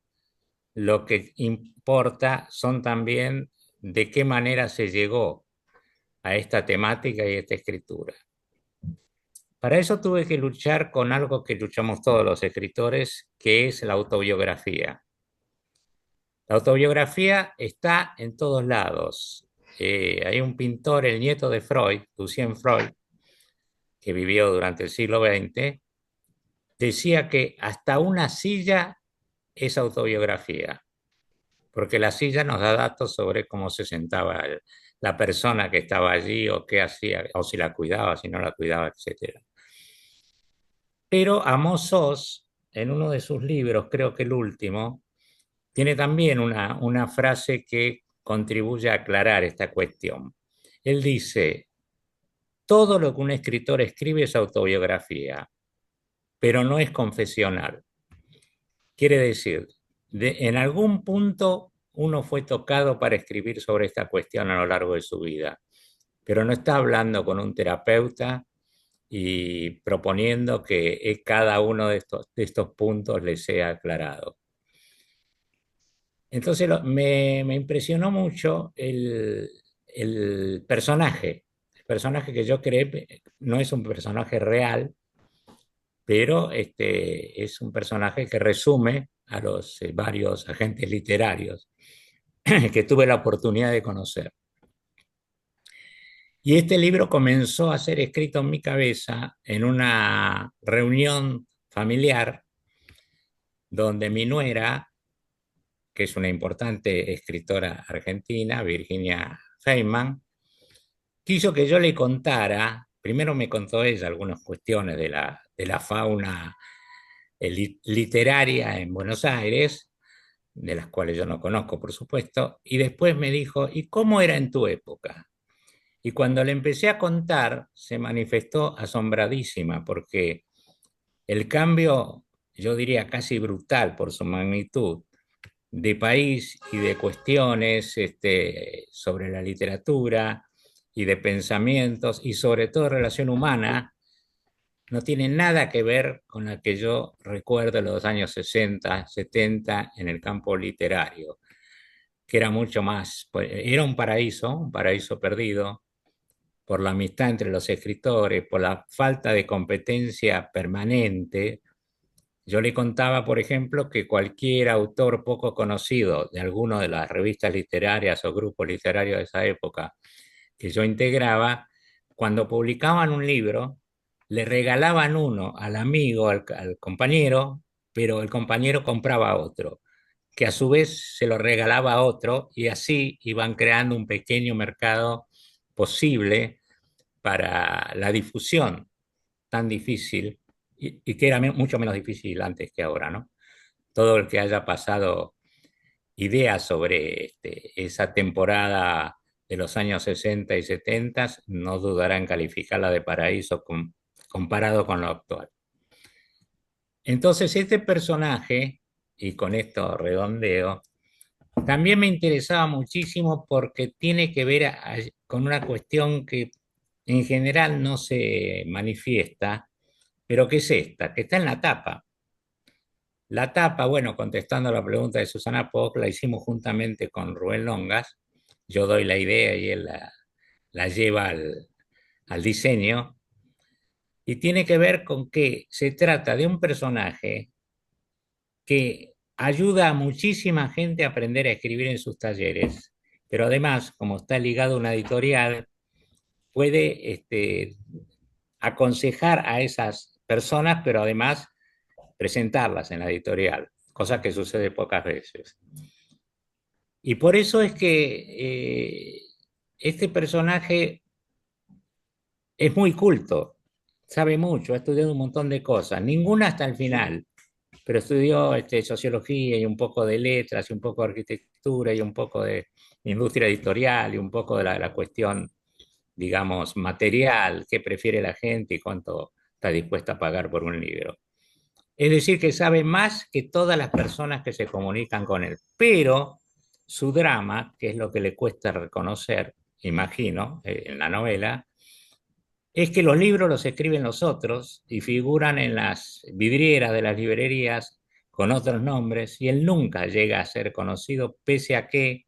lo que importa son también de qué manera se llegó a esta temática y esta escritura. Para eso tuve que luchar con algo que luchamos todos los escritores, que es la autobiografía. La autobiografía está en todos lados. Hay un pintor, el nieto de Freud, Lucien Freud, que vivió durante el siglo XX, decía que hasta una silla es autobiografía, porque la silla nos da datos sobre cómo se sentaba la persona que estaba allí o qué hacía, o si la cuidaba, si no la cuidaba, etc. Pero Amos Oz, en uno de sus libros, creo que el último, tiene también una frase que contribuye a aclarar esta cuestión. Él dice, todo lo que un escritor escribe es autobiografía, pero no es confesional. Quiere decir, en algún punto uno fue tocado para escribir sobre esta cuestión a lo largo de su vida, pero no está hablando con un terapeuta y proponiendo que cada uno de estos puntos le sea aclarado. Entonces me impresionó mucho el personaje. El personaje que yo creé no es un personaje real, pero es un personaje que resume a los varios agentes literarios que tuve la oportunidad de conocer. Y este libro comenzó a ser escrito en mi cabeza en una reunión familiar donde mi nuera, que es una importante escritora argentina, Virginia Feynman, quiso que yo le contara, primero me contó ella algunas cuestiones de la fauna literaria en Buenos Aires, de las cuales yo no conozco, por supuesto, y después me dijo, ¿y cómo era en tu época? Y cuando le empecé a contar, se manifestó asombradísima, porque el cambio, yo diría casi brutal por su magnitud, de país y de cuestiones sobre la literatura y de pensamientos y sobre todo relación humana, no tiene nada que ver con la que yo recuerdo en los años 60, 70 en el campo literario, que era mucho más, pues, era un paraíso perdido por la amistad entre los escritores, por la falta de competencia permanente. Yo le contaba, por ejemplo, que cualquier autor poco conocido de alguna de las revistas literarias o grupos literarios de esa época que yo integraba, cuando publicaban un libro, le regalaban uno al amigo, al compañero, pero el compañero compraba otro, que a su vez se lo regalaba a otro, y así iban creando un pequeño mercado posible para la difusión tan difícil y que era mucho menos difícil antes que ahora, ¿no? Todo el que haya pasado ideas sobre esa temporada de los años 60 y 70 no dudará en calificarla de paraíso comparado con lo actual. Entonces, este personaje, y con esto redondeo, también me interesaba muchísimo porque tiene que ver con una cuestión que en general no se manifiesta, pero que es esta, que está en la tapa. La tapa, bueno, contestando a la pregunta de Susana Poch, la hicimos juntamente con Rubén Longas. Yo doy la idea y él la lleva al diseño. Y tiene que ver con que se trata de un personaje que ayuda a muchísima gente a aprender a escribir en sus talleres, pero además, como está ligado a una editorial, puede aconsejar a esas personas, pero además presentarlas en la editorial, cosa que sucede pocas veces. Y por eso es que este personaje es muy culto, sabe mucho, ha estudiado un montón de cosas, ninguna hasta el final, pero estudió sociología y un poco de letras y un poco de arquitectura y un poco de industria editorial y un poco de la cuestión, digamos, material, qué prefiere la gente y cuánto está dispuesta a pagar por un libro. Es decir, que sabe más que todas las personas que se comunican con él, pero su drama, que es lo que le cuesta reconocer, imagino, en la novela, es que los libros los escriben los otros y figuran en las vidrieras de las librerías con otros nombres y él nunca llega a ser conocido, pese a que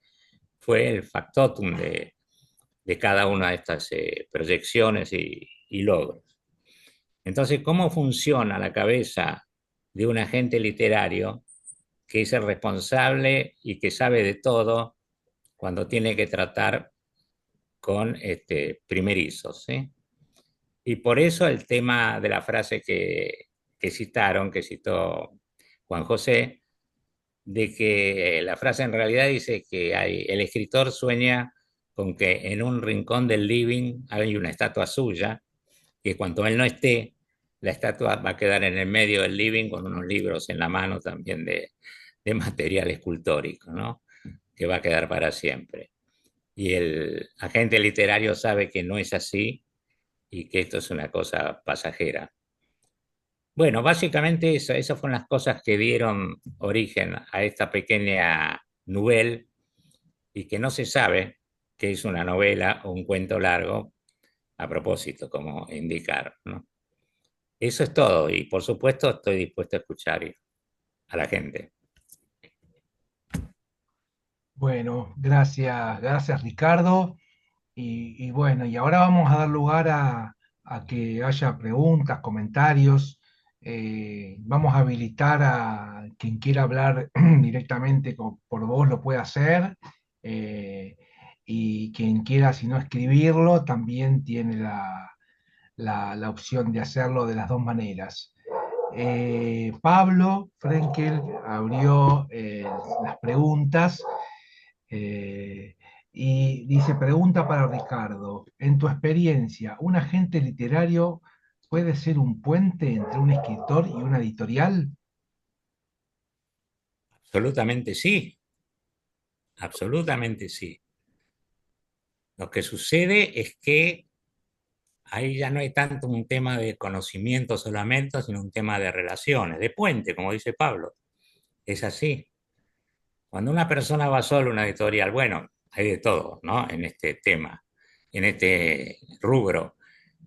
fue el factotum de cada una de estas proyecciones y logros. Entonces, ¿cómo funciona la cabeza de un agente literario que es el responsable y que sabe de todo cuando tiene que tratar con primerizos? ¿Sí? Y por eso el tema de la frase que citaron, que citó Juan José, de que la frase en realidad dice que el escritor sueña con que en un rincón del living hay una estatua suya, que cuando él no esté, la estatua va a quedar en el medio del living con unos libros en la mano también de material escultórico, ¿no? Que va a quedar para siempre. Y el agente literario sabe que no es así y que esto es una cosa pasajera. Bueno, básicamente esas fueron las cosas que dieron origen a esta pequeña novela y que no se sabe que es una novela o un cuento largo, a propósito, como indicar, ¿no? Eso es todo y por supuesto estoy dispuesto a escuchar a la gente.
Bueno, gracias Ricardo. Y bueno, y ahora vamos a dar lugar a que haya preguntas, comentarios. Vamos a habilitar a quien quiera hablar directamente por vos lo puede hacer. Eh, y quien quiera, si no escribirlo, también tiene la opción de hacerlo de las dos maneras. Pablo Frenkel abrió las preguntas. Eh, y dice, pregunta para Ricardo, en tu experiencia, ¿un agente literario puede ser un puente entre un escritor y una editorial?
Absolutamente sí, absolutamente sí. Lo que sucede es que ahí ya no hay tanto un tema de conocimiento solamente, sino un tema de relaciones, de puente, como dice Pablo. Es así. Cuando una persona va sola a una editorial, bueno, hay de todo, ¿no? En este tema, en este rubro,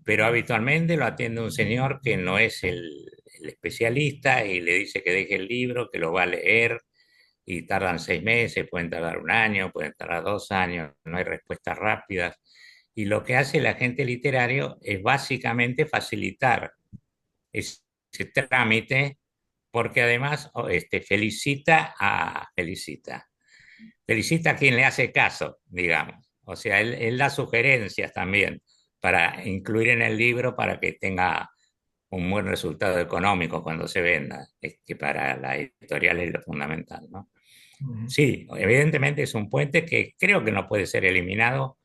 pero habitualmente lo atiende un señor que no es el especialista y le dice que deje el libro, que lo va a leer y tardan 6 meses, pueden tardar un año, pueden tardar 2 años, no hay respuestas rápidas. Y lo que hace el agente literario es básicamente facilitar ese trámite porque además felicita a quien le hace caso, digamos. O sea, él da sugerencias también para incluir en el libro para que tenga un buen resultado económico cuando se venda, es que para la editorial es lo fundamental, ¿no?
Ujú.
Sí, evidentemente es un puente que creo que no puede ser eliminado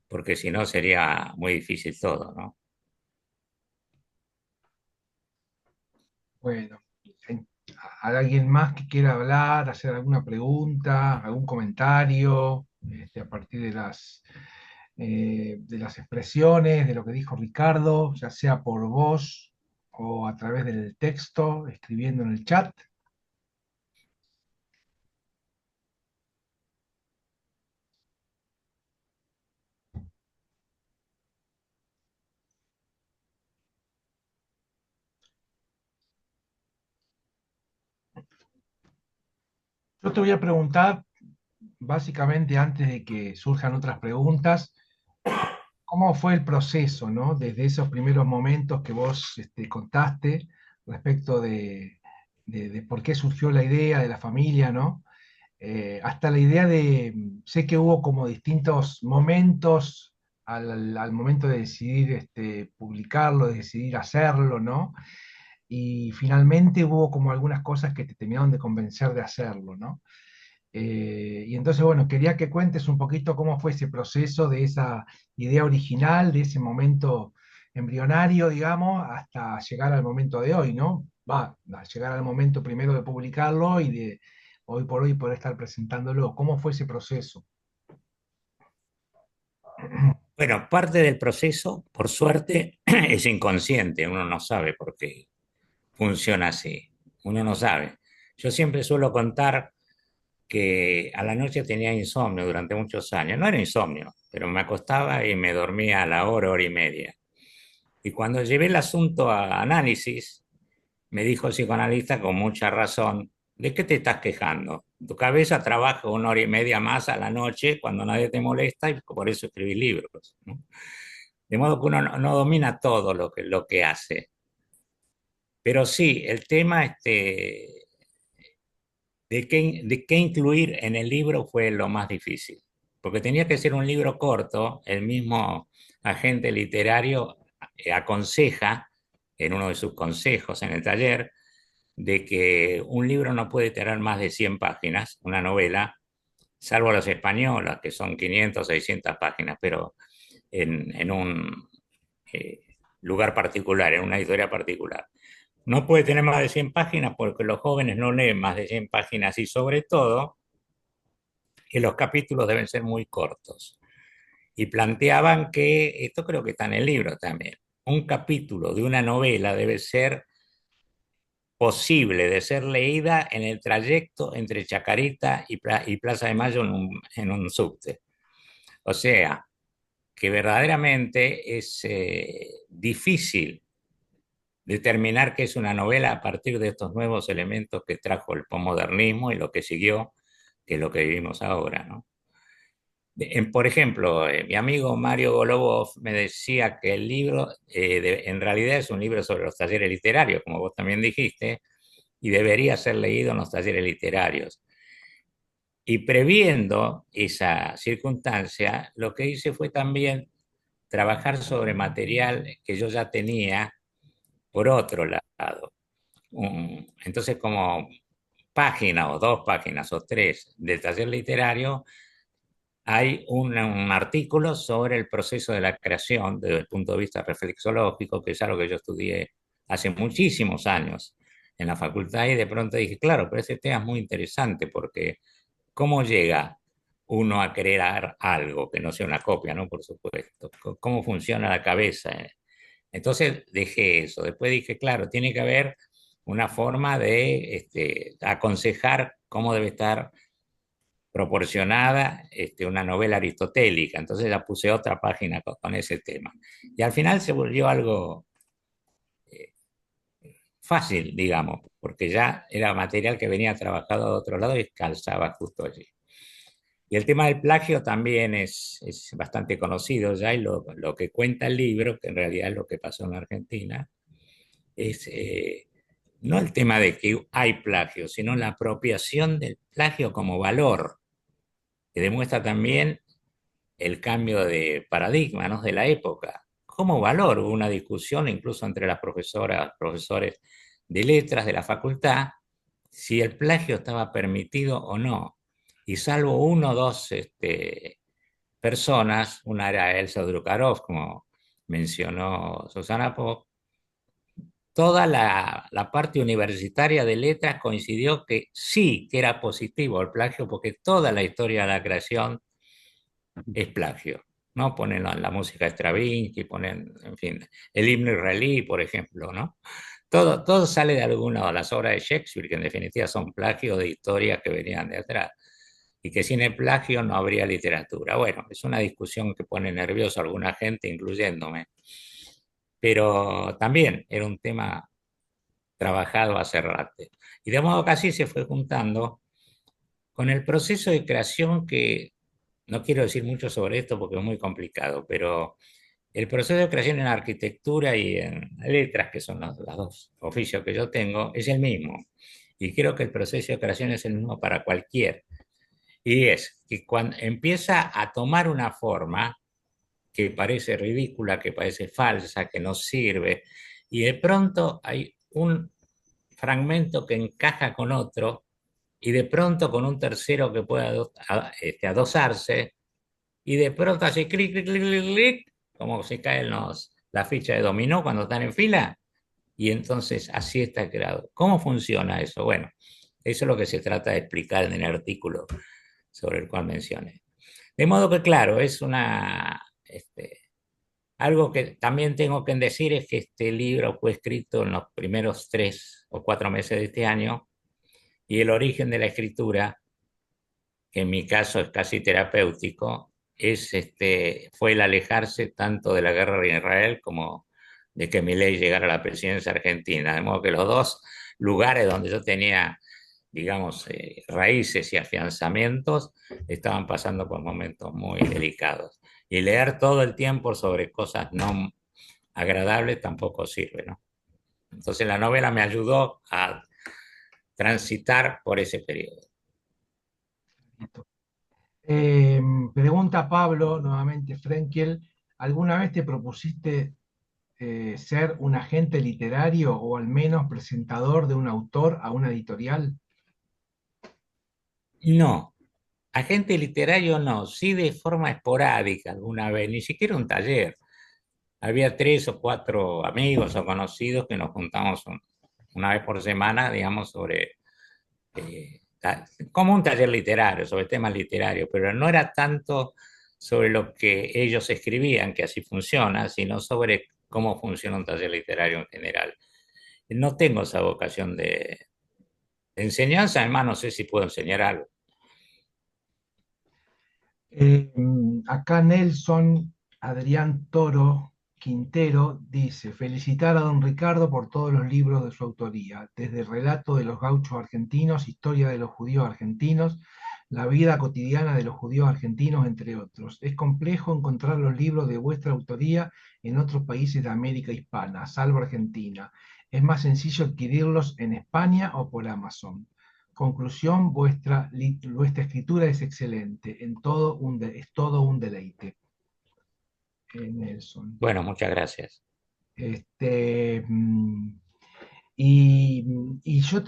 porque si no sería muy difícil todo, ¿no?
Bueno, ¿hay alguien más que quiera hablar, hacer alguna pregunta, algún comentario a partir de las expresiones, de lo que dijo Ricardo, ya sea por voz o a través del texto, escribiendo en el chat? Yo te voy a preguntar, básicamente antes de que surjan otras preguntas, ¿cómo fue el proceso, ¿no? Desde esos primeros momentos que vos contaste respecto de por qué surgió la idea de la familia, ¿no? Hasta la idea sé que hubo como distintos momentos al momento de decidir publicarlo, de decidir hacerlo, ¿no? Y finalmente hubo como algunas cosas que te terminaron de convencer de hacerlo, ¿no? Y entonces, bueno, quería que cuentes un poquito cómo fue ese proceso de esa idea original, de ese momento embrionario, digamos, hasta llegar al momento de hoy, ¿no? Va, a llegar al momento primero de publicarlo y de hoy por hoy poder estar presentándolo. ¿Cómo fue ese proceso?
Bueno, parte del proceso, por suerte, es inconsciente, uno no sabe por qué funciona así, uno no sabe. Yo siempre suelo contar que a la noche tenía insomnio durante muchos años. No era insomnio, pero me acostaba y me dormía a la hora y media. Y cuando llevé el asunto a análisis, me dijo el psicoanalista con mucha razón, ¿de qué te estás quejando? Tu cabeza trabaja 1 hora y media más a la noche cuando nadie te molesta y por eso escribís libros, ¿no? De modo que uno no domina todo lo que hace. Pero sí, el tema de qué incluir en el libro fue lo más difícil, porque tenía que ser un libro corto. El mismo agente literario aconseja, en uno de sus consejos en el taller, de que un libro no puede tener más de 100 páginas, una novela, salvo las españolas, que son 500, 600 páginas, pero en un eh, lugar particular, en una historia particular. No puede tener más de 100 páginas porque los jóvenes no leen más de 100 páginas y sobre todo que los capítulos deben ser muy cortos. Y planteaban que, esto creo que está en el libro también, un capítulo de una novela debe ser posible de ser leída en el trayecto entre Chacarita y Plaza de Mayo en un subte. O sea, que verdaderamente es difícil determinar qué es una novela a partir de estos nuevos elementos que trajo el posmodernismo y lo que siguió que es lo que vivimos ahora, ¿no? Por ejemplo, mi amigo Mario Golubov me decía que el libro en realidad es un libro sobre los talleres literarios, como vos también dijiste, y debería ser leído en los talleres literarios. Y previendo esa circunstancia, lo que hice fue también trabajar sobre material que yo ya tenía por otro lado. Entonces, como página o dos páginas o tres del taller literario, hay un artículo sobre el proceso de la creación desde el punto de vista reflexológico, que es algo que yo estudié hace muchísimos años en la facultad y de pronto dije, claro, pero ese tema es muy interesante porque ¿cómo llega uno a crear algo que no sea una copia, ¿no? Por supuesto. ¿Cómo funciona la cabeza? Entonces dejé eso. Después dije, claro, tiene que haber una forma de aconsejar cómo debe estar proporcionada una novela aristotélica. Entonces ya puse otra página con ese tema. Y al final se volvió algo eh, fácil, digamos, porque ya era material que venía trabajado de otro lado y calzaba justo allí. Y el tema del plagio también es bastante conocido ya, y lo que cuenta el libro, que en realidad es lo que pasó en la Argentina, es no el tema de que hay plagio, sino la apropiación del plagio como valor, que demuestra también el cambio de paradigma, ¿no? De la época. Como valor, hubo una discusión incluso entre las profesoras, profesores de letras de la facultad, si el plagio estaba permitido o no. Y salvo uno o dos personas, una era Elsa Drukarov, como mencionó Susana Pock, toda la parte universitaria de letras coincidió que sí, que era positivo el plagio, porque toda la historia de la creación es plagio, ¿no? Ponen la música de Stravinsky, ponen, en fin, el himno israelí, por ejemplo, ¿no? Todo sale de alguna de las obras de Shakespeare, que en definitiva son plagios de historias que venían de atrás, y que sin el plagio no habría literatura. Bueno, es una discusión que pone nervioso a alguna gente, incluyéndome, pero también era un tema trabajado hace rato. Y de modo que así se fue juntando con el proceso de creación que, no quiero decir mucho sobre esto porque es muy complicado, pero el proceso de creación en arquitectura y en letras, que son los dos oficios que yo tengo, es el mismo. Y creo que el proceso de creación es el mismo para cualquier. Y es que cuando empieza a tomar una forma que parece ridícula, que parece falsa, que no sirve, y de pronto hay un fragmento que encaja con otro, y de pronto con un tercero que pueda adosarse, y de pronto hace clic, clic, clic, clic, clic, como se caen la ficha de dominó cuando están en fila, y entonces así está creado. ¿Cómo funciona eso? Bueno, eso es lo que se trata de explicar en el artículo sobre el cual mencioné. De modo que, claro, es algo que también tengo que decir es que este libro fue escrito en los primeros 3 o 4 meses de este año, y el origen de la escritura, que en mi caso es casi terapéutico, fue el alejarse tanto de la guerra de Israel como de que Milei llegara a la presidencia argentina. De modo que los dos lugares donde yo tenía, digamos, raíces y afianzamientos, estaban pasando por momentos muy delicados. Y leer todo el tiempo sobre cosas no agradables tampoco sirve, ¿no? Entonces la novela me ayudó a transitar por ese periodo.
Eh, Pregunta Pablo, nuevamente Frenkel, ¿alguna vez te propusiste ser un agente literario o al menos presentador de un autor a una editorial?
No, agente literario no, sí de forma esporádica alguna vez, ni siquiera un taller. Había 3 o 4 amigos o conocidos que nos juntamos una vez por semana, digamos, sobre, como un taller literario, sobre temas literarios, pero no era tanto sobre lo que ellos escribían, que así funciona, sino sobre cómo funciona un taller literario en general. No tengo esa vocación de enseñanza, además no sé si puedo enseñar algo.
Eh, Acá Nelson Adrián Toro Quintero dice, felicitar a don Ricardo por todos los libros de su autoría, desde el relato de los gauchos argentinos, historia de los judíos argentinos, la vida cotidiana de los judíos argentinos, entre otros. Es complejo encontrar los libros de vuestra autoría en otros países de América hispana, salvo Argentina. Es más sencillo adquirirlos en España o por Amazon. Conclusión, vuestra escritura es excelente, es todo un deleite. Nelson.
Bueno, muchas gracias.
Este, y yo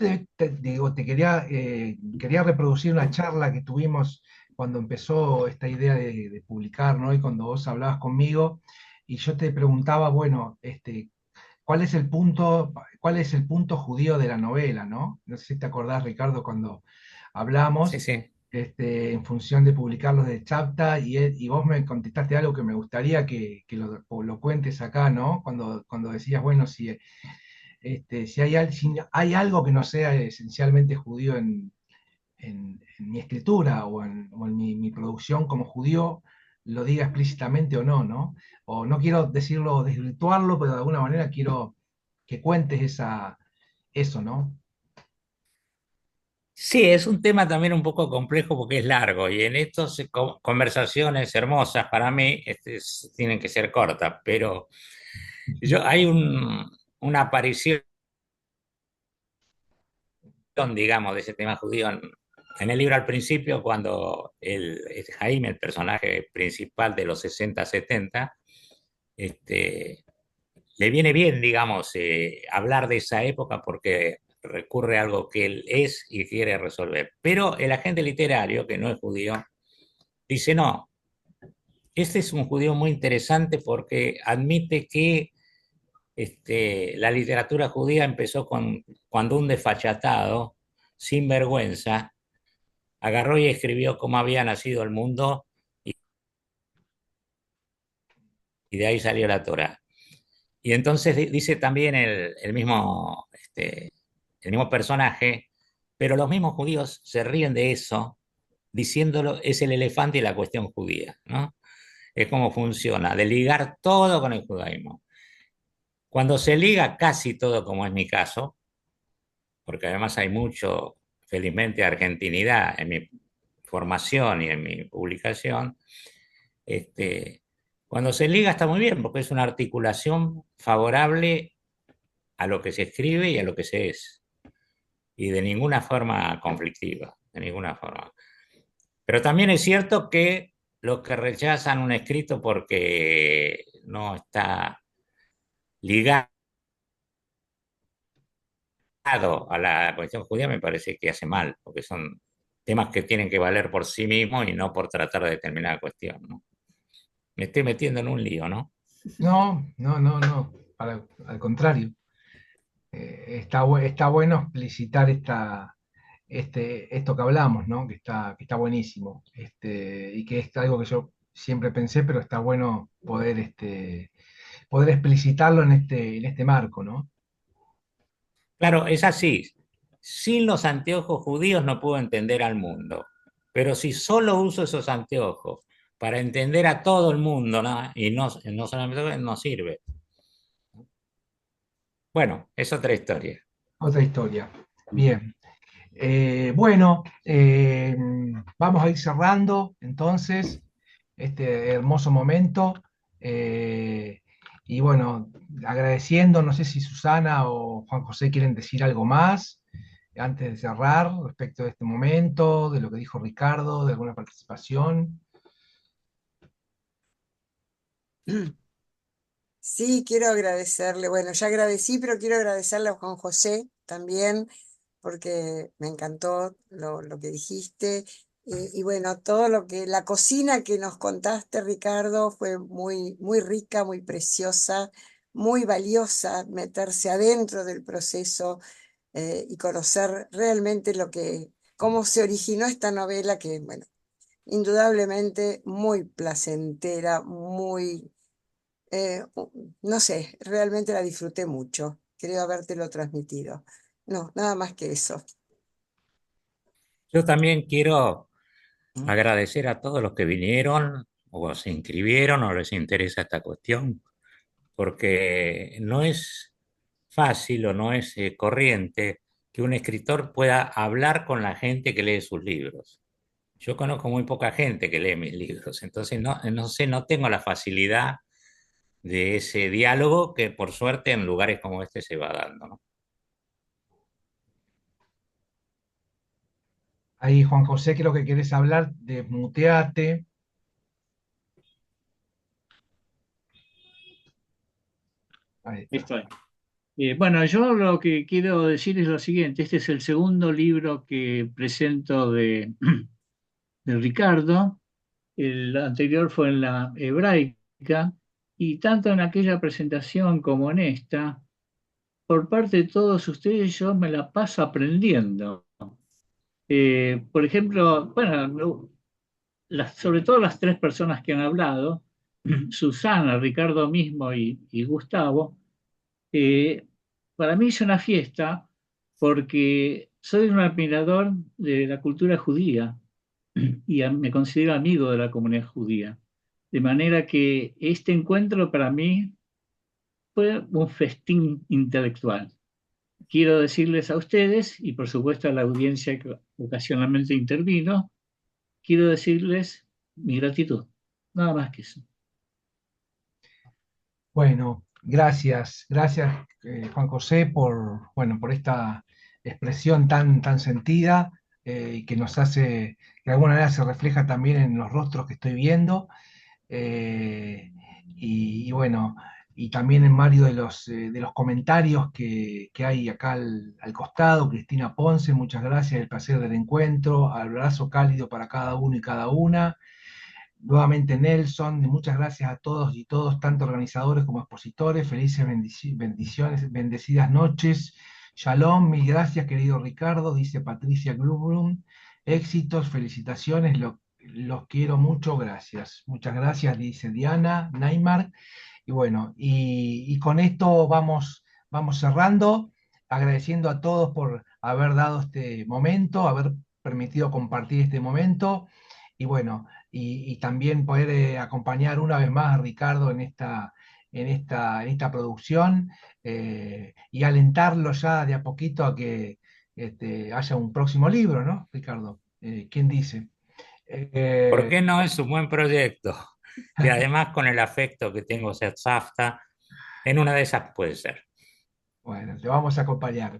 digo, quería reproducir una charla que tuvimos cuando empezó esta idea de publicar, ¿no? Y cuando vos hablabas conmigo, y yo te preguntaba, bueno, ¿cuál es el punto judío de la novela, ¿no? No sé si te acordás, Ricardo, cuando
Sí,
hablamos,
sí.
en función de publicarlos de Chapta, y vos me contestaste algo que me gustaría que lo cuentes acá, ¿no? Cuando decías, bueno, si hay algo que no sea esencialmente judío en mi escritura o en mi producción como judío, lo diga explícitamente o no, ¿no? O no quiero decirlo, desvirtuarlo, pero de alguna manera quiero que cuentes eso, ¿no?
Sí, es un tema también un poco complejo porque es largo y en estas conversaciones hermosas para mí tienen que ser cortas, pero hay una aparición, digamos, de ese tema judío en el libro al principio cuando Jaime, el personaje principal de los 60-70, este, le viene bien, digamos, hablar de esa época porque recurre a algo que él es y quiere resolver. Pero el agente literario, que no es judío, dice, no, este es un judío muy interesante porque admite que la literatura judía empezó cuando un desfachatado, sin vergüenza, agarró y escribió cómo había nacido el mundo y de ahí salió la Torá. Y entonces dice también el mismo personaje, pero los mismos judíos se ríen de eso, diciéndolo, es el elefante y la cuestión judía, ¿no? Es como funciona, de ligar todo con el judaísmo. Cuando se liga casi todo, como es mi caso, porque además hay mucho, felizmente, argentinidad en mi formación y en mi publicación, este, cuando se liga está muy bien, porque es una articulación favorable a lo que se escribe y a lo que se es, y de ninguna forma conflictiva, de ninguna forma. Pero también es cierto que los que rechazan un escrito porque no está ligado a la cuestión judía me parece que hace mal, porque son temas que tienen que valer por sí mismos y no por tratar de determinada cuestión, ¿no? Me estoy metiendo en un lío, ¿no?
No, no, no, no, al contrario. Está bueno explicitar esto que hablamos, ¿no? Que está buenísimo. Y que es algo que yo siempre pensé, pero está bueno poder explicitarlo en este marco, ¿no?
Claro, es así. Sin los anteojos judíos no puedo entender al mundo, pero si solo uso esos anteojos para entender a todo el mundo, ¿no? Y no solamente no sirve. Bueno, es otra historia.
Otra historia. Bien. Bueno, vamos a ir cerrando entonces este hermoso momento. eh, y bueno, agradeciendo, no sé si Susana o Juan José quieren decir algo más antes de cerrar respecto de este momento, de lo que dijo Ricardo, de alguna participación.
Sí, quiero agradecerle, bueno, ya agradecí, pero quiero agradecerle a Juan José también, porque me encantó lo que dijiste. Y bueno, la cocina que nos contaste, Ricardo, fue muy, muy rica, muy preciosa, muy valiosa meterse adentro del proceso y conocer realmente cómo se originó esta novela que, bueno, indudablemente muy placentera, muy no sé, realmente la disfruté mucho. Creo habértelo transmitido. No, nada más que eso.
Yo también quiero agradecer a todos los que vinieron o se inscribieron o les interesa esta cuestión, porque no es fácil o no es corriente que un escritor pueda hablar con la gente que lee sus libros. Yo conozco muy poca gente que lee mis libros, entonces no sé, no tengo la facilidad de ese diálogo que por suerte en lugares como este se va dando, ¿no?
Ahí, Juan José, creo que querés hablar, desmuteate. Ahí está.
Estoy. Bueno, yo lo que quiero decir es lo siguiente. Este es el segundo libro que presento de Ricardo. El anterior fue en la hebraica y tanto en aquella presentación como en esta, por parte de todos ustedes yo me la paso aprendiendo. Por ejemplo, bueno, sobre todo las tres personas que han hablado, Susana, Ricardo mismo y Gustavo, eh, para mí es una fiesta porque soy un admirador de la cultura judía y me considero amigo de la comunidad judía. De manera que este encuentro para mí fue un festín intelectual. Quiero decirles a ustedes, y por supuesto a la audiencia que ocasionalmente intervino, quiero decirles mi gratitud. Nada más que eso.
Bueno, gracias Juan José por, bueno, por esta expresión tan sentida y que nos hace, que de alguna manera se refleja también en los rostros que estoy viendo. Y bueno, y también en varios de los comentarios que hay acá al costado. Cristina Ponce, muchas gracias, el placer del encuentro, abrazo cálido para cada uno y cada una. Nuevamente Nelson, muchas gracias a todos y todos, tanto organizadores como expositores, felices bendiciones, bendecidas noches. Shalom, mil gracias querido Ricardo, dice Patricia Glubrum, éxitos, felicitaciones, los quiero mucho, gracias. Muchas gracias, dice Diana Neymar. Y bueno, y con esto vamos cerrando, agradeciendo a todos por haber dado este momento, haber permitido compartir este momento. Y bueno, y también poder acompañar una vez más a Ricardo en esta producción y alentarlo ya de a poquito a que haya un próximo libro, ¿no, Ricardo? ¿Quién dice?
¿Por
Eh,
qué no es un buen proyecto? Y además con el afecto que tengo hacia Safta, en una de esas puede ser.
bueno, te vamos a acompañar.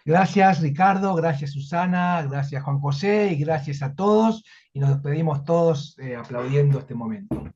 Gracias, Ricardo, gracias, Susana, gracias, Juan José, y gracias a todos. Y nos despedimos todos aplaudiendo este momento.